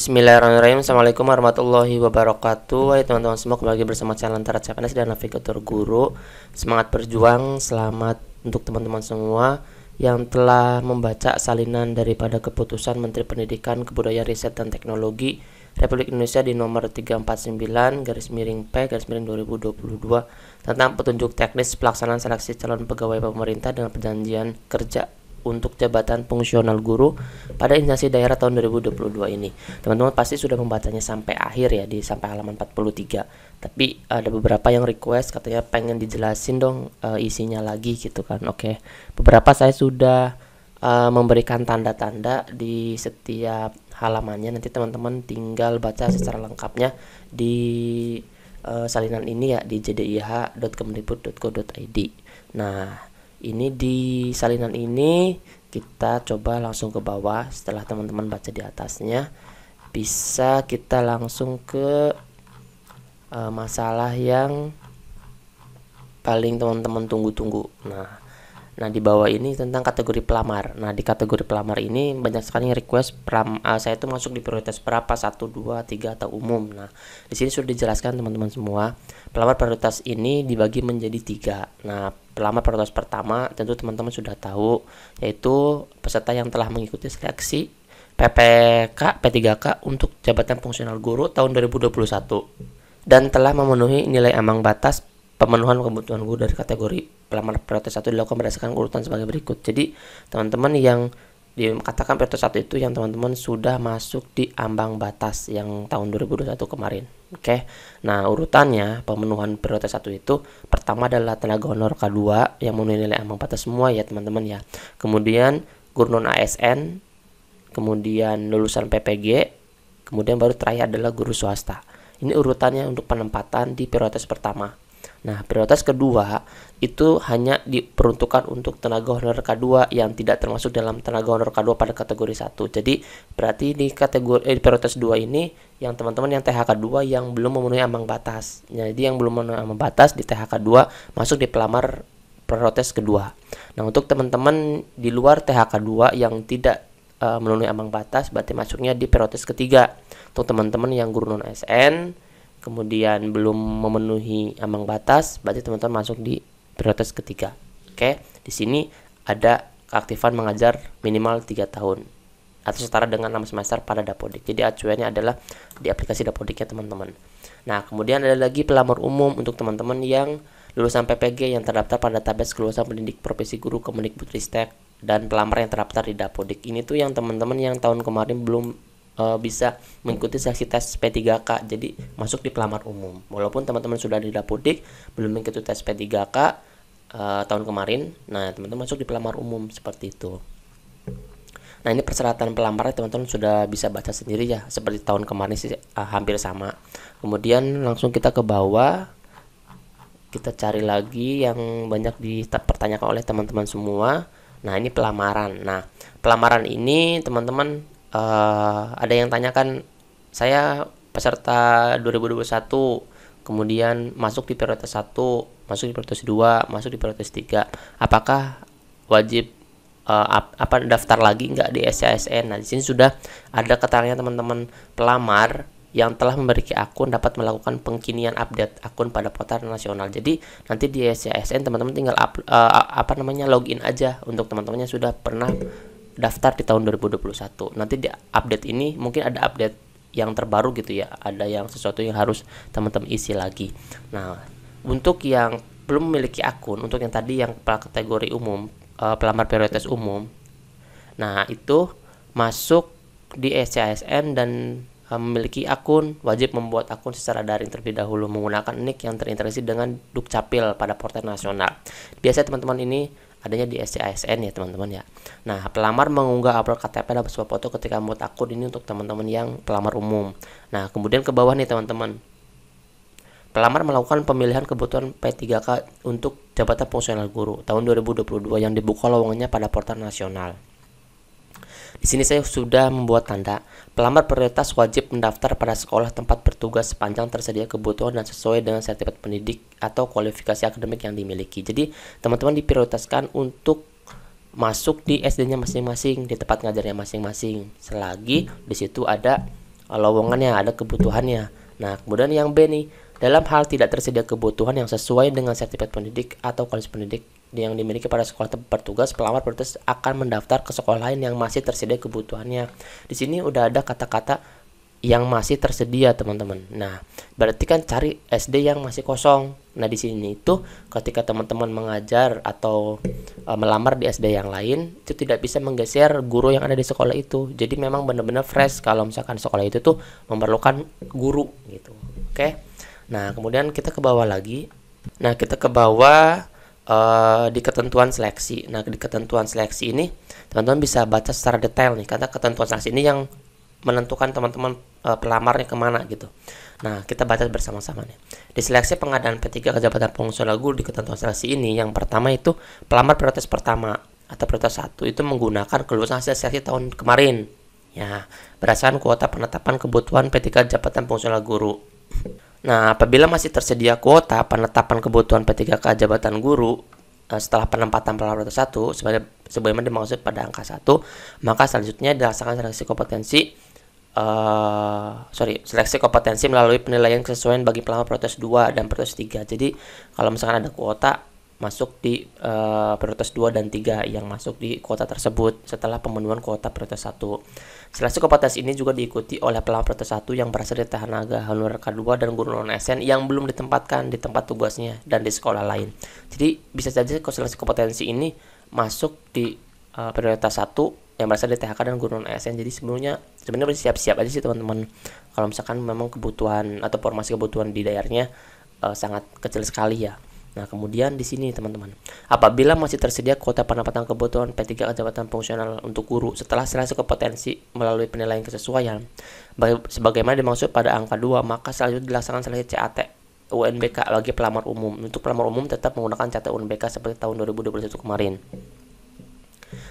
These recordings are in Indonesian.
Bismillahirrahmanirrahim. Assalamualaikum warahmatullahi wabarakatuh. Hai teman-teman semua, kembali lagi bersama channel Antara CPNS dan Navigator Guru. Semangat berjuang. Selamat untuk teman-teman semua yang telah membaca salinan daripada keputusan Menteri Pendidikan, Kebudayaan, Riset dan Teknologi Republik Indonesia di nomor 349/P/2022 tentang petunjuk teknis pelaksanaan seleksi calon pegawai pemerintah dengan perjanjian kerja untuk jabatan fungsional guru pada instansi daerah tahun 2022 ini. Teman-teman pasti sudah membacanya sampai akhir ya, sampai halaman 43. Tapi ada beberapa yang request katanya pengen dijelasin dong isinya lagi gitu kan. Oke. Beberapa saya sudah memberikan tanda-tanda di setiap halamannya. Nanti teman-teman tinggal baca secara lengkapnya di salinan ini ya, di jdih.kemdikbud.go.id. Nah, ini di salinan ini kita coba langsung ke bawah. Setelah teman-teman baca di atasnya, bisa kita langsung ke masalah yang paling teman-teman tunggu-tunggu. Nah di bawah ini tentang kategori pelamar. Nah di kategori pelamar ini banyak sekali yang request saya itu masuk di prioritas berapa, 1, 2, 3 atau umum. Nah di sini sudah dijelaskan teman-teman semua. Pelamar prioritas ini dibagi menjadi 3. Nah pelamar prioritas pertama tentu teman-teman sudah tahu, yaitu peserta yang telah mengikuti seleksi PPK P3K untuk jabatan fungsional guru tahun 2021 dan telah memenuhi nilai ambang batas pemenuhan kebutuhan guru dari kategori pelamar prioritas 1 dilakukan berdasarkan urutan sebagai berikut. Jadi teman-teman yang dikatakan prioritas 1 itu yang teman-teman sudah masuk di ambang batas yang tahun 2021 kemarin. Oke. Nah, urutannya pemenuhan prioritas 1 itu pertama adalah tenaga honor K2 yang memenuhi nilai ambang batas semua ya teman-teman ya. Kemudian guru non ASN, kemudian lulusan PPG, kemudian baru terakhir adalah guru swasta. Ini urutannya untuk penempatan di prioritas pertama. Nah, prioritas kedua itu hanya diperuntukkan untuk tenaga honor K2 yang tidak termasuk dalam tenaga honor K2 pada kategori 1. Jadi, berarti di kategori prioritas 2 ini yang teman-teman yang THK 2 yang belum memenuhi ambang batas. Jadi, yang belum memenuhi ambang batas di THK 2 masuk di pelamar prioritas kedua. Nah, untuk teman-teman di luar THK 2 yang tidak memenuhi ambang batas berarti masuknya di prioritas ketiga. Untuk teman-teman yang guru non ASN kemudian belum memenuhi ambang batas, berarti teman-teman masuk di prioritas ketiga. Oke, di sini ada keaktifan mengajar minimal 3 tahun atau setara dengan 6 semester pada Dapodik. Jadi acuannya adalah di aplikasi Dapodiknya teman-teman. Nah, kemudian ada lagi pelamar umum untuk teman-teman yang lulusan PPG yang terdaftar pada database kelulusan pendidik profesi guru Kemdikbudristek dan pelamar yang terdaftar di Dapodik. Ini tuh yang teman-teman yang tahun kemarin belum bisa mengikuti seleksi tes P3K, jadi masuk di pelamar umum. Walaupun teman-teman sudah di Dapodik belum mengikuti tes P3K tahun kemarin, nah teman-teman masuk di pelamar umum seperti itu. Nah ini persyaratan pelamarnya teman-teman sudah bisa baca sendiri ya, seperti tahun kemarin sih hampir sama. Kemudian langsung kita ke bawah, kita cari lagi yang banyak dipertanyakan oleh teman-teman semua. Nah ini pelamaran. Nah pelamaran ini teman-teman ada yang tanyakan, saya peserta 2021 kemudian masuk di prioritas 1, masuk di prioritas 2, masuk di prioritas 3, apakah wajib daftar lagi nggak di SCSN? Nah di sini sudah ada keterangannya teman-teman. Pelamar yang telah memiliki akun dapat melakukan pengkinian update akun pada portal nasional. Jadi nanti di SCSN teman-teman tinggal login aja untuk teman-teman yang sudah pernah daftar di tahun 2021. Nanti di update ini mungkin ada update yang terbaru gitu ya, ada yang sesuatu yang harus teman-teman isi lagi. Nah untuk yang belum memiliki akun, untuk yang tadi yang kategori umum, pelamar prioritas umum, nah itu masuk di SCSN dan memiliki akun, wajib membuat akun secara daring terlebih dahulu menggunakan nick yang terintegrasi dengan Dukcapil pada portal nasional. Biasa teman-teman ini adanya di SCSN ya teman-teman ya. Nah pelamar mengunggah upload KTP dan sebuah foto ketika membuat akun, ini untuk teman-teman yang pelamar umum. Nah kemudian ke bawah nih teman-teman, pelamar melakukan pemilihan kebutuhan P3K untuk jabatan fungsional guru tahun 2022 yang dibuka lowongannya pada portal nasional. Di sini saya sudah membuat tanda. Pelamar prioritas wajib mendaftar pada sekolah tempat bertugas sepanjang tersedia kebutuhan dan sesuai dengan sertifikat pendidik atau kualifikasi akademik yang dimiliki. Jadi teman-teman diprioritaskan untuk masuk di SD-nya masing-masing, di tempat ngajarnya masing-masing, selagi di situ ada lowongannya, ada kebutuhannya. Nah, kemudian yang B nih, dalam hal tidak tersedia kebutuhan yang sesuai dengan sertifikat pendidik atau kualitas pendidik yang dimiliki pada sekolah tempat bertugas, pelamar prioritas akan mendaftar ke sekolah lain yang masih tersedia kebutuhannya. Di sini udah ada kata-kata yang masih tersedia, teman-teman. Nah, berarti kan cari SD yang masih kosong. Nah, di sini itu ketika teman-teman mengajar atau melamar di SD yang lain, itu tidak bisa menggeser guru yang ada di sekolah itu. Jadi memang benar-benar fresh kalau misalkan sekolah itu tuh memerlukan guru gitu. Oke. Nah, kemudian kita ke bawah lagi. Nah, kita ke bawah di ketentuan seleksi. Nah, di ketentuan seleksi ini teman-teman bisa baca secara detail nih, karena ketentuan seleksi ini yang menentukan teman-teman pelamarnya kemana gitu. Nah, kita baca bersama-sama nih. Di seleksi pengadaan P3 ke jabatan fungsional guru di ketentuan seleksi ini, yang pertama itu pelamar prioritas pertama atau prioritas 1 itu menggunakan kelulusan hasil seleksi tahun kemarin. Ya, berdasarkan kuota penetapan kebutuhan P3 jabatan fungsional guru. Nah, apabila masih tersedia kuota penetapan kebutuhan P3K jabatan guru setelah penempatan pelamar prioritas 1 sebagaimana dimaksud pada angka 1, maka selanjutnya dilaksanakan seleksi kompetensi melalui penilaian kesesuaian bagi pelamar prioritas 2 dan prioritas 3. Jadi, kalau misalkan ada kuota masuk di prioritas 2 dan 3 yang masuk di kuota tersebut setelah pemenuhan kuota prioritas 1. Seleksi kompetensi ini juga diikuti oleh pelamar prioritas 1 yang berasal dari tenaga honorer K2 dan guru non-ASN yang belum ditempatkan di tempat tugasnya dan di sekolah lain. Jadi, bisa saja seleksi kompetensi ini masuk di prioritas 1 yang berasal dari THK dan guru non-ASN. Jadi sebenarnya siap-siap aja sih teman-teman. Kalau misalkan memang kebutuhan atau formasi kebutuhan di daerahnya sangat kecil sekali ya. Nah, kemudian di sini teman-teman, apabila masih tersedia kuota penempatan kebutuhan P3 jabatan fungsional untuk guru setelah seleksi kompetensi melalui penilaian kesesuaian sebagaimana dimaksud pada angka 2, maka selanjutnya dilaksanakan seleksi CAT UNBK bagi pelamar umum. Untuk pelamar umum tetap menggunakan CAT UNBK seperti tahun 2021 kemarin.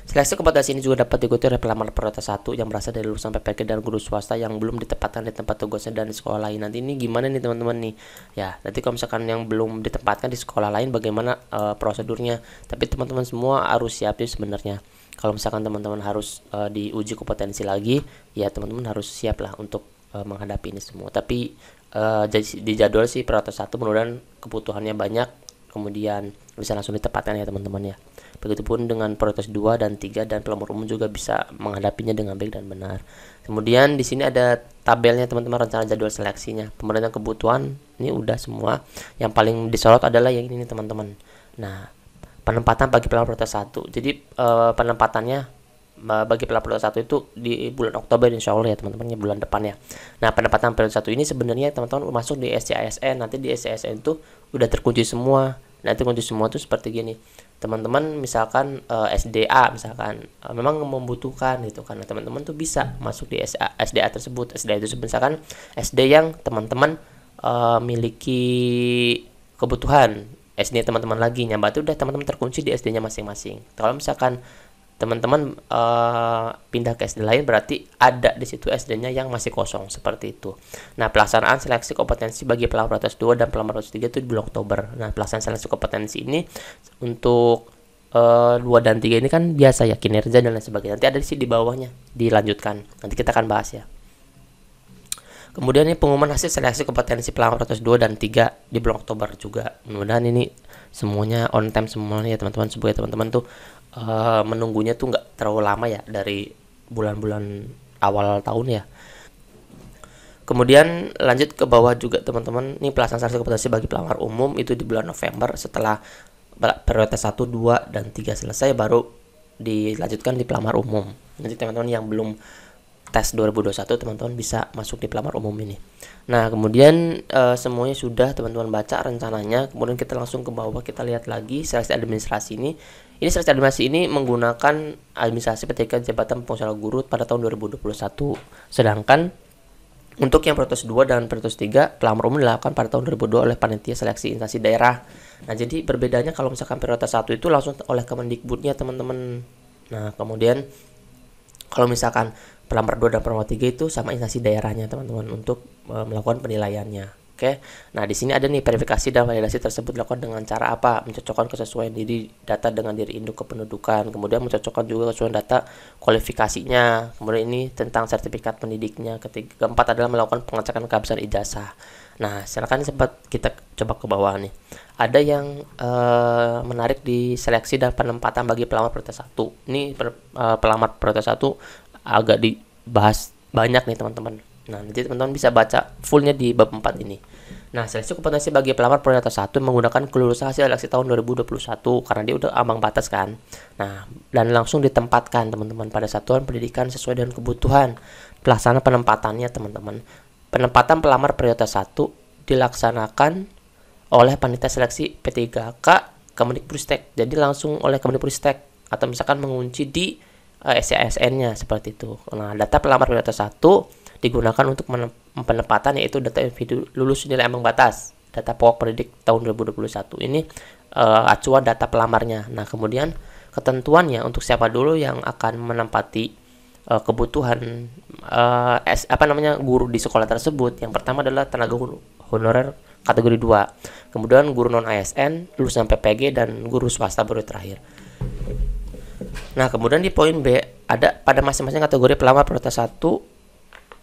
Seleksi kompetensi ini juga dapat diikuti oleh pelamar prioritas 1 yang berasal dari lulusan PPK dan guru swasta yang belum ditempatkan di tempat tugasnya dan di sekolah lain. Nanti ini gimana nih teman-teman nih? Ya, nanti kalau misalkan yang belum ditempatkan di sekolah lain bagaimana prosedurnya? Tapi teman-teman semua harus siap sih sebenarnya. Kalau misalkan teman-teman harus diuji kompetensi lagi, ya teman-teman harus siap lah untuk menghadapi ini semua. Tapi di jadwal sih prioritas 1 mudah-mudahan kebutuhannya banyak, kemudian bisa langsung ditempatkan ya teman-teman ya. Begitupun dengan prioritas 2 dan 3 dan pelamar umum juga bisa menghadapinya dengan baik dan benar. Kemudian di sini ada tabelnya teman-teman, rencana jadwal seleksinya. Pemeriksaan kebutuhan ini udah semua. Yang paling disorot adalah yang ini teman-teman. Nah, penempatan bagi pelamar prioritas 1. Jadi penempatannya bagi pelamar prioritas 1 itu di bulan Oktober insya Allah ya teman-teman, bulan depan ya. Nah, penempatan prioritas 1 ini sebenarnya teman-teman masuk di SCASN. Nanti di SCASN itu udah terkunci semua. Nah, terkunci semua itu seperti gini. Teman-teman misalkan SDA misalkan memang membutuhkan gitu, karena teman-teman tuh bisa masuk di SDA tersebut. SDA itu misalkan SD yang teman-teman miliki kebutuhan, SD teman-teman lagi nyambat itu udah teman-teman terkunci di SD-nya masing-masing. Kalau misalkan teman-teman pindah ke SD lain berarti ada di situ SD-nya yang masih kosong seperti itu. Nah, pelaksanaan seleksi kompetensi bagi pelamar prioritas 2 dan pelamar prioritas 3 itu di bulan Oktober. Nah, pelaksanaan seleksi kompetensi ini untuk 2 dan 3 ini kan biasa ya, kinerja dan lain sebagainya. Nanti ada di bawahnya dilanjutkan. Nanti kita akan bahas ya. Kemudian ini pengumuman hasil seleksi kompetensi pelamar prioritas 2 dan 3 di bulan Oktober juga. Mudah-mudahan ini semuanya on time semuanya ya teman-teman, supaya teman-teman tuh menunggunya tuh nggak terlalu lama ya dari bulan-bulan awal tahun ya. Kemudian lanjut ke bawah juga teman-teman, ini pelaksanaan seleksi kompetensi bagi pelamar umum itu di bulan November setelah prioritas 1, 2 dan 3 selesai baru dilanjutkan di pelamar umum. Nanti teman-teman yang belum tes 2021 teman-teman bisa masuk di pelamar umum ini. Nah, kemudian semuanya sudah teman-teman baca rencananya. Kemudian kita langsung ke bawah, kita lihat lagi seleksi administrasi ini. Ini seleksi administrasi ini menggunakan administrasi P3 jabatan fungsional guru pada tahun 2021. Sedangkan untuk yang prioritas 2 dan prioritas 3 pelamar umum dilakukan pada tahun 2002 oleh panitia seleksi instansi daerah. Nah, jadi berbedanya kalau misalkan prioritas 1 itu langsung oleh Kemendikbudnya teman-teman. Nah, kemudian kalau misalkan pelamar 2 dan pelamar 3 itu sama instansi daerahnya teman-teman untuk melakukan penilaiannya. Oke, nah di sini ada nih verifikasi dan validasi tersebut dilakukan dengan cara apa? Mencocokkan kesesuaian diri data dengan diri induk kependudukan, kemudian mencocokkan juga kesesuaian data kualifikasinya, kemudian ini tentang sertifikat pendidiknya. Keempat adalah melakukan pengecekan keabsahan ijazah. Nah, silakan sempat kita coba ke bawah nih. Ada yang menarik di seleksi dan penempatan bagi pelamar prioritas 1. Ini pelamar prioritas 1 agak dibahas banyak nih teman-teman. Nah, nanti teman-teman bisa baca fullnya di bab 4 ini. Nah, seleksi kompetensi bagi pelamar prioritas 1 menggunakan kelulusan hasil seleksi tahun 2021 karena dia udah ambang batas kan. Nah, dan langsung ditempatkan teman-teman pada satuan pendidikan sesuai dengan kebutuhan. Pelaksanaan penempatannya teman-teman. Penempatan pelamar prioritas 1 dilaksanakan oleh panitia seleksi P3K Kemdikbudristek. Jadi langsung oleh Kemdikbudristek atau misalkan mengunci di SCSN-nya seperti itu. Nah, data pelamar prioritas 1 digunakan untuk penempatan yaitu data individu lulus nilai ambang batas, data pokok pendidik tahun 2021. Ini acuan data pelamarnya. Nah, kemudian ketentuannya untuk siapa dulu yang akan menempati kebutuhan guru di sekolah tersebut. Yang pertama adalah tenaga honorer kategori 2. Kemudian guru non ASN, lulusan PPG dan guru swasta baru terakhir. Nah, kemudian di poin B ada pada masing-masing kategori pelamar prioritas 1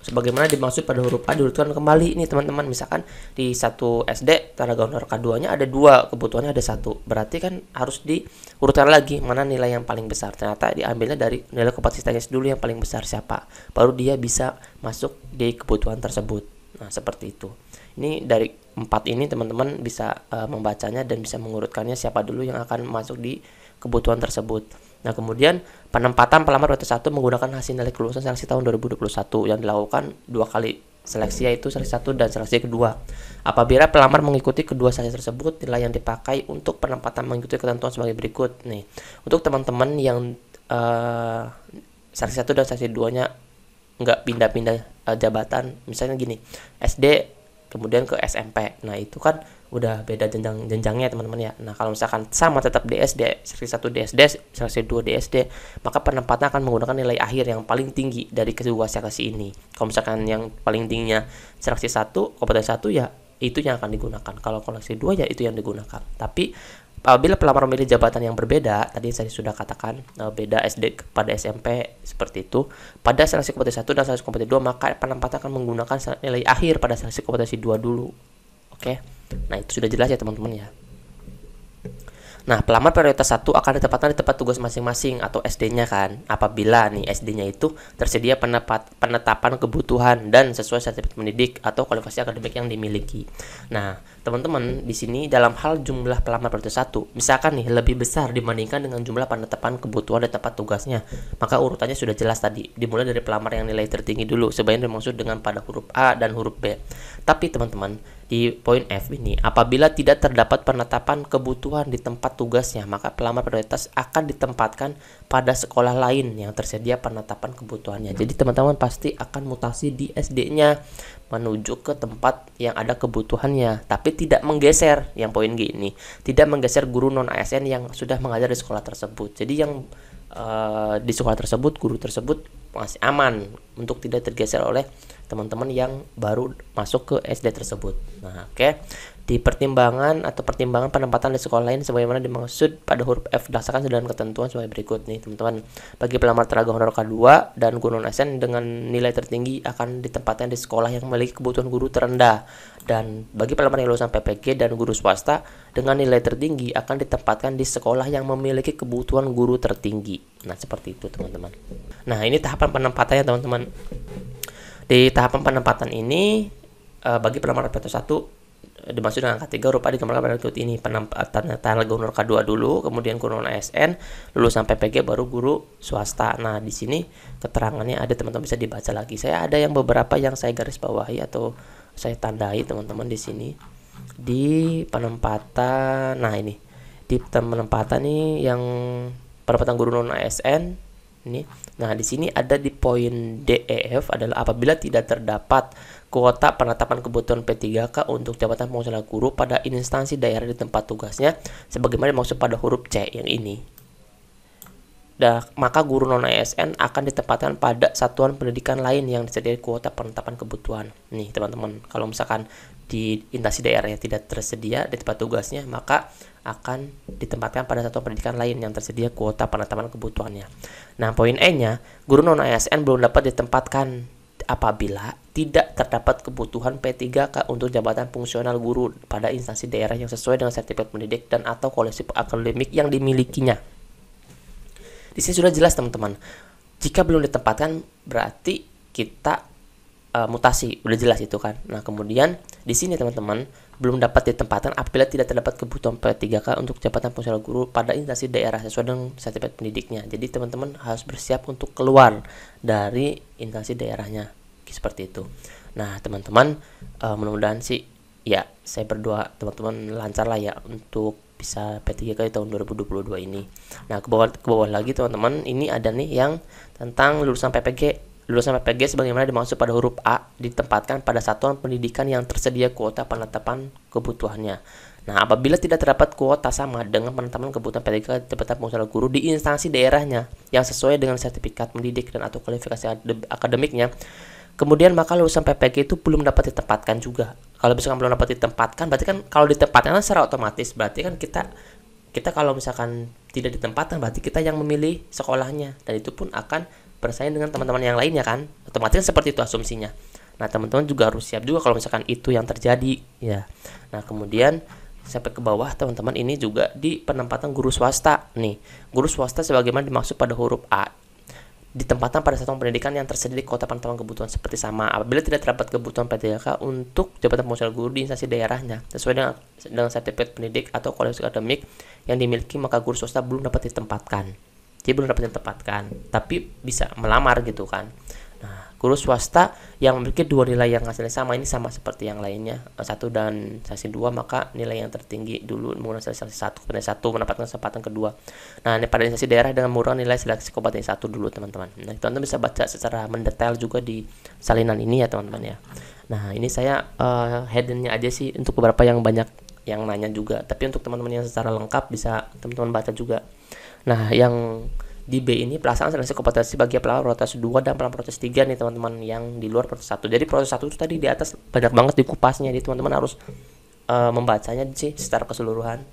sebagaimana dimaksud pada huruf A diurutkan kembali. Ini teman-teman, misalkan di 1 SD tenaga honorer K2-nya ada 2, kebutuhannya ada 1. Berarti kan harus diurutkan lagi mana nilai yang paling besar. Ternyata diambilnya dari nilai kompetensinya dulu yang paling besar siapa. Baru dia bisa masuk di kebutuhan tersebut. Nah, seperti itu. Ini dari 4 ini teman-teman bisa membacanya dan bisa mengurutkannya siapa dulu yang akan masuk di kebutuhan tersebut. Nah, kemudian penempatan pelamar prioritas 1 menggunakan hasil nilai kelulusan seleksi tahun 2021 yang dilakukan 2 kali seleksi, yaitu seleksi 1 dan seleksi kedua. Apabila pelamar mengikuti kedua seleksi tersebut, nilai yang dipakai untuk penempatan mengikuti ketentuan sebagai berikut. Nih, untuk teman-teman yang seleksi 1 dan seleksi 2-nya nggak pindah-pindah jabatan, misalnya gini, SD kemudian ke SMP. Nah, itu kan udah beda jenjangnya teman-teman ya. Nah, kalau misalkan sama tetap di SD, seleksi 1 di SD, seleksi 2 di SD, maka penempatan akan menggunakan nilai akhir yang paling tinggi dari kedua seleksi ini. Kalau misalkan yang paling tingginya seleksi 1, kompetensi 1 ya itu yang akan digunakan. Kalau seleksi 2 ya itu yang digunakan. Tapi apabila pelamar memilih jabatan yang berbeda, tadi saya sudah katakan beda SD pada SMP seperti itu. Pada seleksi kompetensi 1 dan seleksi kompetensi 2, maka penempatan akan menggunakan nilai akhir pada seleksi kompetensi 2 dulu. Oke. Nah, itu sudah jelas ya teman-teman ya. Nah, pelamar prioritas 1 akan ditempatkan di tempat tugas masing-masing atau SD-nya kan. Apabila nih SD-nya itu tersedia penetapan kebutuhan dan sesuai sertifikat pendidik atau kualifikasi akademik yang dimiliki. Nah, teman-teman di sini dalam hal jumlah pelamar prioritas 1, misalkan nih lebih besar dibandingkan dengan jumlah penetapan kebutuhan di tempat tugasnya, maka urutannya sudah jelas tadi. Dimulai dari pelamar yang nilai tertinggi dulu, sebagian dimaksud dengan pada huruf A dan huruf B. Tapi teman-teman, di poin F ini, apabila tidak terdapat penetapan kebutuhan di tempat tugasnya, maka pelamar prioritas akan ditempatkan pada sekolah lain yang tersedia penetapan kebutuhannya. Jadi teman-teman pasti akan mutasi di SD-nya menuju ke tempat yang ada kebutuhannya, tapi tidak menggeser, yang poin G ini, tidak menggeser guru non ASN yang sudah mengajar di sekolah tersebut. Jadi yang di sekolah tersebut, guru tersebut masih aman untuk tidak tergeser oleh teman-teman yang baru masuk ke SD tersebut. Nah, oke. Di pertimbangan penempatan di sekolah lain sebagaimana dimaksud pada huruf F berdasarkan dengan ketentuan sebagai berikut nih, teman-teman. Bagi pelamar tenaga honorer K2 dan guru non ASN dengan nilai tertinggi akan ditempatkan di sekolah yang memiliki kebutuhan guru terendah. Dan bagi pelamar yang lulusan PPG dan guru swasta dengan nilai tertinggi akan ditempatkan di sekolah yang memiliki kebutuhan guru tertinggi. Nah, seperti itu, teman-teman. Nah, ini tahapan penempatannya, teman-teman. Di tahapan penempatan ini bagi pelamar prioritas 1 dimaksud dengan K3 rupa digambarkan pada berikut ini. Penempatan tenaga honorer K2 dulu, kemudian guru non ASN, lulusan PPG, baru guru swasta. Nah, di sini keterangannya ada, teman-teman bisa dibaca lagi. Saya ada yang beberapa yang saya garis bawahi atau saya tandai, teman-teman, di sini. Di penempatan, nah ini di penempatan nih yang penempatan guru non ASN ini. Nah, di sini ada di poin D, E, F adalah apabila tidak terdapat kuota penetapan kebutuhan P3K untuk jabatan pengusaha guru pada instansi daerah di tempat tugasnya sebagaimana dimaksud pada huruf C yang ini. Maka guru non ASN akan ditempatkan pada satuan pendidikan lain yang disediakan kuota penetapan kebutuhan. Nih, teman-teman, kalau misalkan di instansi daerah yang tidak tersedia di tempat tugasnya, maka akan ditempatkan pada satuan pendidikan lain yang tersedia kuota penetapan kebutuhannya. Nah, poin E-nya, guru non-ASN belum dapat ditempatkan apabila tidak terdapat kebutuhan P3K untuk jabatan fungsional guru pada instansi daerah yang sesuai dengan sertifikat pendidik dan atau kualifikasi akademik yang dimilikinya. Di sini sudah jelas teman-teman. Jika belum ditempatkan berarti kita mutasi, udah jelas itu kan. Nah, kemudian di sini teman-teman belum dapat ditempatkan apabila tidak terdapat kebutuhan P3K untuk jabatan fungsional guru pada instansi daerah sesuai dengan sertifikat pendidiknya. Jadi teman-teman harus bersiap untuk keluar dari instansi daerahnya seperti itu. Nah, teman-teman mudah-mudahan sih ya, saya berdoa teman-teman lancar lah ya untuk bisa P3K di tahun 2022 ini. Nah, ke bawah lagi teman-teman, ini ada nih yang tentang lulusan PPG. Lulusan PPG sebagaimana dimaksud pada huruf A ditempatkan pada satuan pendidikan yang tersedia kuota penetapan kebutuhannya. Nah, apabila tidak terdapat kuota sama dengan penetapan kebutuhan P3K jabatan fungsional guru di instansi daerahnya yang sesuai dengan sertifikat pendidik dan atau kualifikasi akademiknya, kemudian maka lulusan PPG itu belum dapat ditempatkan juga. Kalau misalkan belum dapat ditempatkan, berarti kan kalau ditempatkan secara otomatis berarti kan kita kalau misalkan tidak ditempatkan berarti kita yang memilih sekolahnya, dan itu pun akan bersaing dengan teman-teman yang lainnya kan, otomatis seperti itu asumsinya. Nah, teman-teman juga harus siap juga kalau misalkan itu yang terjadi ya. Nah, kemudian sampai ke bawah teman-teman, ini juga di penempatan guru swasta nih. Guru swasta sebagaimana dimaksud pada huruf A ditempatkan pada satuan pendidikan yang tersedia di kuota penetapan kebutuhan seperti sama apabila tidak terdapat kebutuhan P3K untuk jabatan fungsional guru di instansi daerahnya sesuai dengan sertifikat pendidik atau kualifikasi akademik yang dimiliki, maka guru swasta belum dapat ditempatkan. Jadi belum dapat ditempatkan, tapi bisa melamar gitu kan. Nah, guru swasta yang memiliki dua nilai yang hasilnya sama, ini sama seperti yang lainnya, 1 dan seleksi 2, maka nilai yang tertinggi dulu menggunakan seleksi 1, penilaian 1 mendapatkan kesempatan kedua. Nah, ini pada instansi daerah dengan menggunakan nilai seleksi kompetensi 1 dulu teman-teman. Nah, teman-teman bisa baca secara mendetail juga di salinan ini ya teman-teman ya. Nah, ini saya headingnya aja sih untuk beberapa yang banyak yang nanya juga, tapi untuk teman-teman yang secara lengkap bisa teman-teman baca juga. Nah, yang di B ini pelaksanaan seleksi kompetensi bagi pelamar proses 2 dan pelamar proses 3 nih teman-teman, yang di luar proses 1. Jadi proses 1 itu tadi di atas banyak banget di kupasnya, jadi teman-teman harus membacanya sih secara keseluruhan.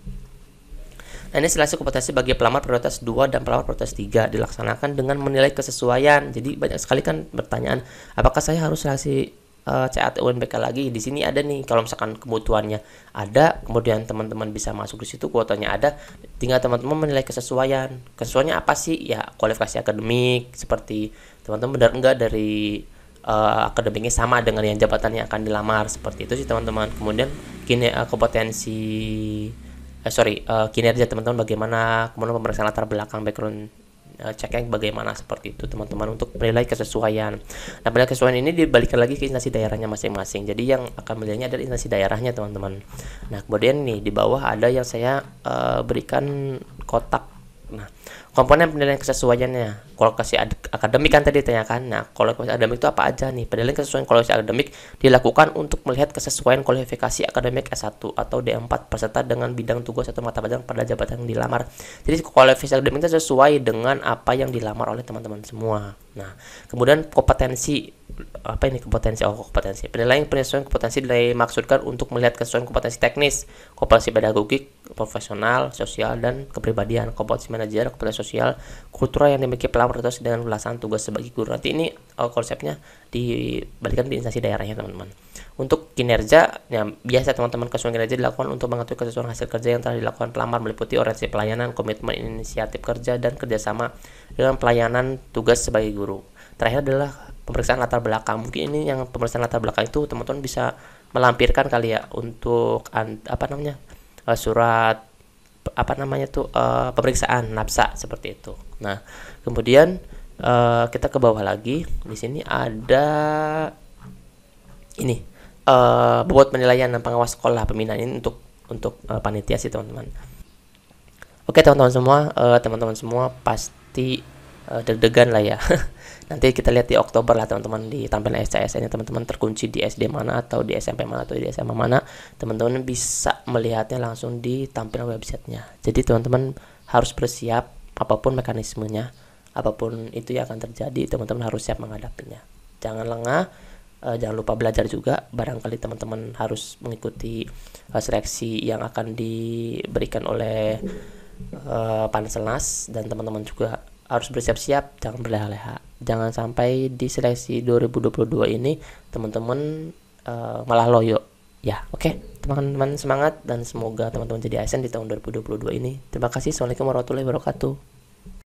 Nah, ini seleksi kompetensi bagi pelamar prioritas 2 dan pelamar prioritas 3 dilaksanakan dengan menilai kesesuaian. Jadi banyak sekali kan pertanyaan, apakah saya harus seleksi CAT UNBK lagi? Di sini ada nih, kalau misalkan kebutuhannya ada, kemudian teman-teman bisa masuk di situ, kuotanya ada, tinggal teman-teman menilai kesesuaian. Kesesuaiannya apa sih? Ya, kualifikasi akademik, seperti teman-teman benar enggak dari akademiknya sama dengan yang jabatannya akan dilamar, seperti itu sih teman-teman. Kemudian kinerja teman-teman bagaimana, kemudian pemeriksaan latar belakang background ceknya bagaimana, seperti itu teman-teman untuk menilai kesesuaian. Nah, penilaian kesesuaian ini dibalikan lagi ke instansi daerahnya masing-masing. Jadi yang akan menilainya adalah instansi daerahnya teman-teman. Nah, kemudian nih di bawah ada yang saya berikan kotak. Nah, komponen penilaian kesesuaiannya, kualifikasi akademik kan tadi ditanyakan. Nah, kualifikasi akademik itu apa aja nih? Penilaian kesesuaian kualifikasi akademik dilakukan untuk melihat kesesuaian kualifikasi akademik S1 atau D4 peserta dengan bidang tugas atau mata pelajaran pada jabatan yang dilamar. Jadi kualifikasi akademik itu sesuai dengan apa yang dilamar oleh teman-teman semua. Nah, kemudian kompetensi, apa ini kompetensi? Kompetensi. Penilaian penyesuaian kompetensi dimaksudkan untuk melihat kesesuaian kompetensi teknis, kompetensi pedagogik, profesional, sosial, dan kepribadian, kompetensi manajer, kompetensi sosial, kultural yang dimiliki pelamar itu dengan pelaksanaan tugas sebagai guru. Nanti ini konsepnya dibalikan di instansi daerahnya teman-teman. Untuk kinerja, ya biasa teman-teman, kesesuaian kinerja dilakukan untuk mengatur kesesuaian hasil kerja yang telah dilakukan pelamar, meliputi orientasi pelayanan, komitmen inisiatif kerja, dan kerjasama dengan pelayanan tugas sebagai guru. Terakhir adalah pemeriksaan latar belakang. Mungkin ini yang pemeriksaan latar belakang itu teman-teman bisa melampirkan kali ya untuk surat pemeriksaan nafsa seperti itu. Nah, kemudian kita ke bawah lagi. Di sini ada ini bobot penilaian dan pengawas sekolah pembinaan, ini untuk panitia sih teman-teman. Oke teman-teman semua pasti deg-degan lah ya. Nanti kita lihat di Oktober lah teman-teman, di tampilan SCSN-nya teman-teman terkunci di SD mana atau di SMP mana atau di SMA mana, teman-teman bisa melihatnya langsung di tampilan websitenya. Jadi teman-teman harus bersiap apapun mekanismenya, apapun itu yang akan terjadi, teman-teman harus siap menghadapinya. Jangan lengah, Jangan lupa belajar juga, barangkali teman-teman harus mengikuti seleksi yang akan diberikan oleh Panselnas, dan teman-teman juga harus bersiap-siap, jangan berleha-leha. Jangan sampai di seleksi 2022 ini teman-teman malah loyo. Ya, oke. Teman-teman semangat dan semoga teman-teman jadi ASN di tahun 2022 ini. Terima kasih. Assalamualaikum warahmatullahi wabarakatuh.